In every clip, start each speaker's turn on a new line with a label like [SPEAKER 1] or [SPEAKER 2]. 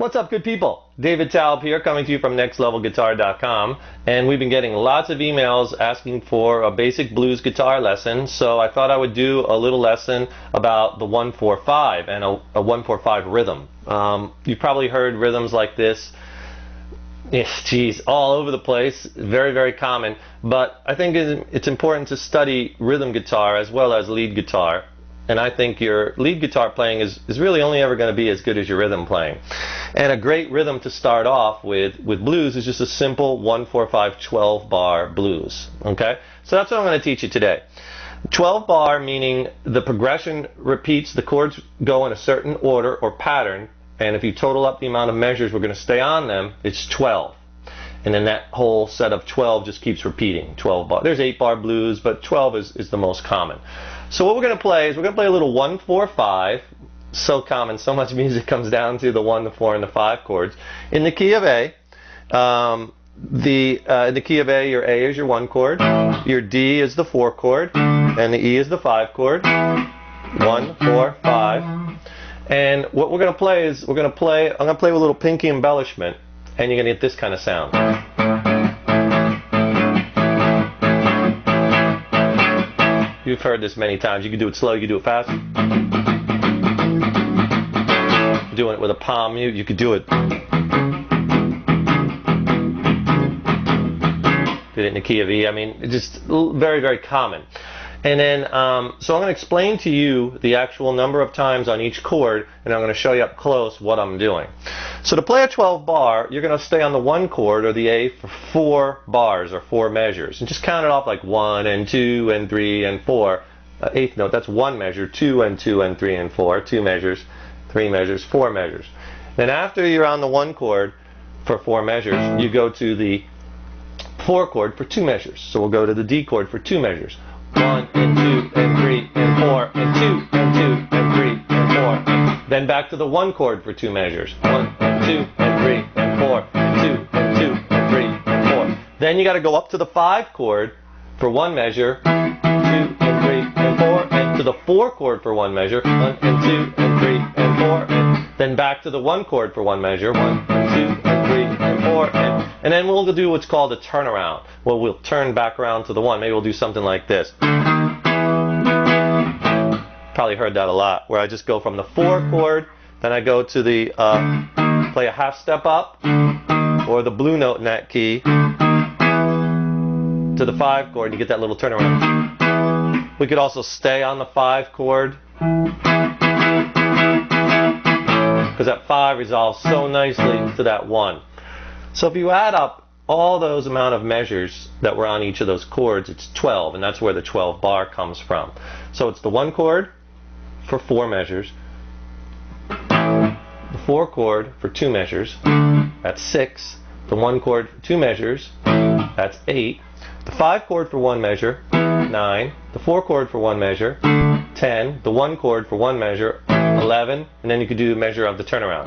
[SPEAKER 1] What's up, good people? David Taub here, coming to you from nextlevelguitar.com, and we've been getting lots of emails asking for a basic blues guitar lesson, so I thought I would do a little lesson about the 1-4-5 and a 1-4-5 rhythm. You've probably heard rhythms like this, all over the place, very, very common, but I think it's important to study rhythm guitar as well as lead guitar. And I think your lead guitar playing is really only ever going to be as good as your rhythm playing. And a great rhythm to start off with blues is just a simple 1-4-5 12 bar blues. Okay? So that's what I'm going to teach you today. 12 bar meaning the progression repeats, the chords go in a certain order or pattern, and if you total up the amount of measures we're going to stay on them, it's 12. And then that whole set of 12 just keeps repeating, 12 bar. There's 8 bar blues, but 12 is the most common. So what we're going to play is we're going to play a little 1-4-5. So common, so much music comes down to the 1, the 4, and the 5 chords. In the key of A, in the key of A, your A is your 1 chord, your D is the 4 chord, and the E is the 5 chord. 1, 4, 5. And what we're going to play is I'm going to play with a little pinky embellishment, and you're going to get this kind of sound. You've heard this many times. You can do it slow, you can do it fast. Doing it with a palm mute, you could do it. Did it in the key of E. I mean, it's just very, very common. And then, so I'm going to explain to you the actual number of times on each chord, and I'm going to show you up close what I'm doing. So to play a 12 bar, you're going to stay on the 1 chord or the A for 4 bars or 4 measures. And just count it off like 1 and 2 and 3 and 4. 8th note, that's 1 measure, 2 and 2 and 3 and 4, 2 measures, 3 measures, 4 measures. Then after you're on the 1 chord for 4 measures, you go to the 4 chord for 2 measures. So we'll go to the D chord for 2 measures. 1 and 2 and 3 and 4 and 2 and 2 and 3 and 4. Then back to the 1 chord for 2 measures. 1 and 2 and 3 and 4 and 2 and 2 and 3 and 4. Then you got to go up to the 5 chord for 1 measure, 2 and 3 and 4, and to the 4 chord for 1 measure, 1 and 2 and 3 and 4, and then back to the 1 chord for 1 measure, 1 and 2 and 3 and 4, and then we'll do what's called a turnaround. Well, we'll turn back around to the 1. Maybe we'll do something like this. Probably heard that a lot, where I just go from the 4 chord, then I go to the, play a half step up, or the blue note in that key, to the 5 chord, you get that little turnaround. We could also stay on the 5 chord, because that 5 resolves so nicely to that 1. So if you add up all those amount of measures that were on each of those chords, it's 12, and that's where the 12 bar comes from. So it's the 1 chord for 4 measures, the 4 chord for 2 measures, that's 6, the 1 chord for 2 measures, that's 8, the 5 chord for 1 measure, 9, the 4 chord for 1 measure, 10, the 1 chord for 1 measure, 11, and then you could do the measure of the turnaround.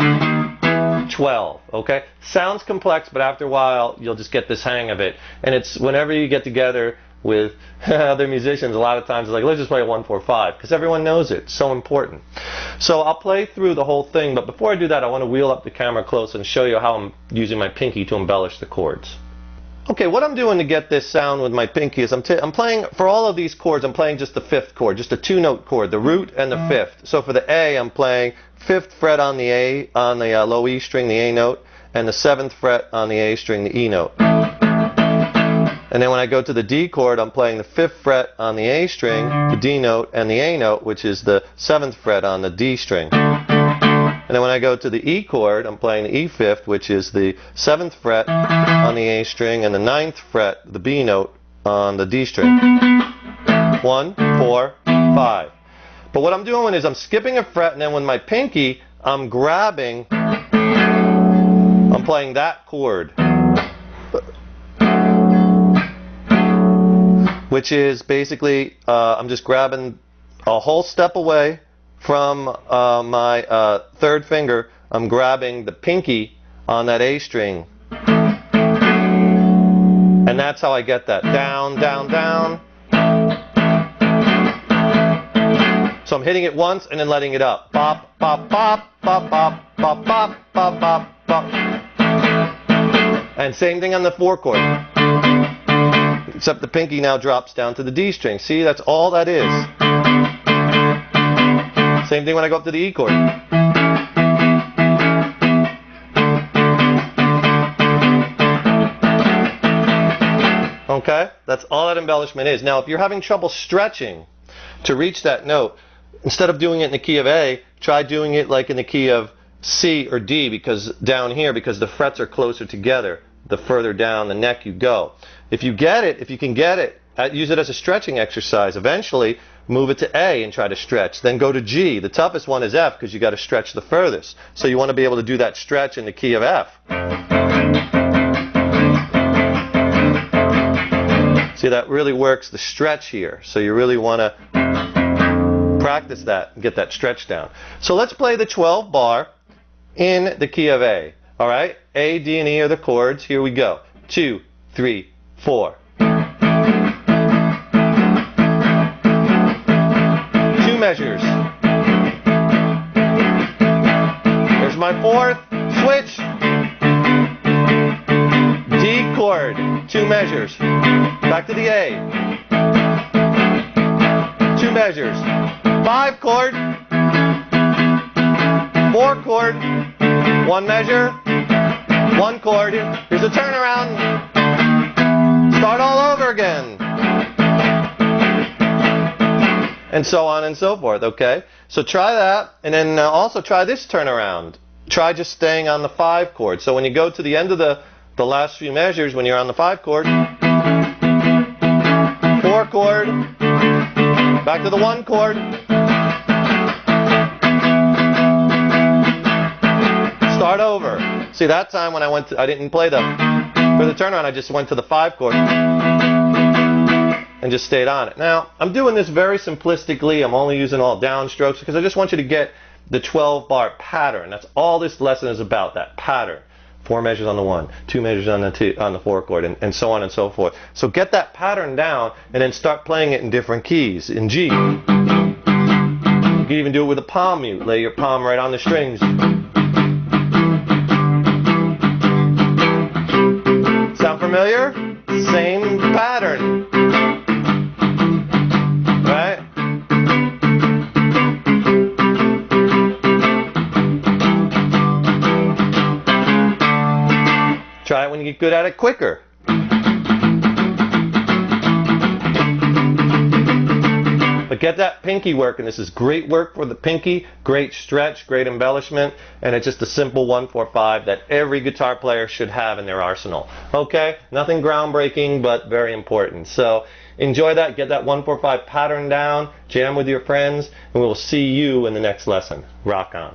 [SPEAKER 1] 12, okay? Sounds complex, but after a while you'll just get this hang of it. And it's whenever you get together with other musicians, a lot of times it's like, let's just play a 1-4-5, because everyone knows it. It's so important. So I'll play through the whole thing, but before I do that, I want to wheel up the camera close and show you how I'm using my pinky to embellish the chords. Okay, what I'm doing to get this sound with my pinky is I'm playing, for all of these chords, I'm playing just the 5th chord, just a 2-note chord, the root and the 5th. So for the A, I'm playing 5th fret on the A, on the low E string, the A note, and the 7th fret on the A string, the E note. And then when I go to the D chord, I'm playing the 5th fret on the A string, the D note, and the A note, which is the 7th fret on the D string. And then when I go to the E chord, I'm playing the E 5th, which is the 7th fret on the A string, and the 9th fret, the B note, on the D string. 1, 4, 5. But what I'm doing is I'm skipping a fret, and then with my pinky, I'm grabbing, I'm playing that chord, which is basically, I'm just grabbing a whole step away from my 3rd finger. I'm grabbing the pinky on that A string, and that's how I get that down, down, down. So I'm hitting it once and then letting it up. Bop, bop, bop, bop, bop, bop, bop, bop, bop, bop. And same thing on the 4 chord. Except the pinky now drops down to the D string. See, that's all that is. Same thing when I go up to the E chord. Okay? That's all that embellishment is. Now, if you're having trouble stretching to reach that note, instead of doing it in the key of A, try doing it like in the key of C or D, because down here, because the frets are closer together, the further down the neck you go. If you get it, if you can get it, use it as a stretching exercise. Eventually, move it to A and try to stretch. Then go to G. The toughest one is F because you got to stretch the furthest. So you want to be able to do that stretch in the key of F. See, that really works the stretch here. So you really want to practice that and get that stretch down. So let's play the 12 bar in the key of A. All right? A, D, and E are the chords. Here we go. 2, 3, 4. 2 measures. There's my 4th. Switch. D chord. 2 measures. Back to the A. 2 measures. 5 chord. 4 chord. 1 measure. 1 chord. Here's a turnaround. Start all over again. And so on and so forth, okay? So try that, and then also try this turnaround. Try just staying on the 5 chord. So when you go to the end of the last few measures, when you're on the 5 chord, 4 chord, back to the 1 chord, start over. See, that time when I didn't play for the turnaround, I just went to the 5 chord and just stayed on it. Now, I'm doing this very simplistically. I'm only using all downstrokes because I just want you to get the 12 bar pattern. That's all this lesson is about, that pattern. 4 measures on the 1, 2 measures on the 4 chord, and so on and so forth. So get that pattern down and then start playing it in different keys. In G, you can even do it with a palm mute. Lay your palm right on the strings. Sound familiar? Same pattern. Right? Try it when you get good at it quicker. But get that pinky working. This is great work for the pinky, great stretch, great embellishment, and it's just a simple 1-4-5 that every guitar player should have in their arsenal. Okay? Nothing groundbreaking, but very important. So enjoy that, get that 1-4-5 pattern down, jam with your friends, and we will see you in the next lesson. Rock on.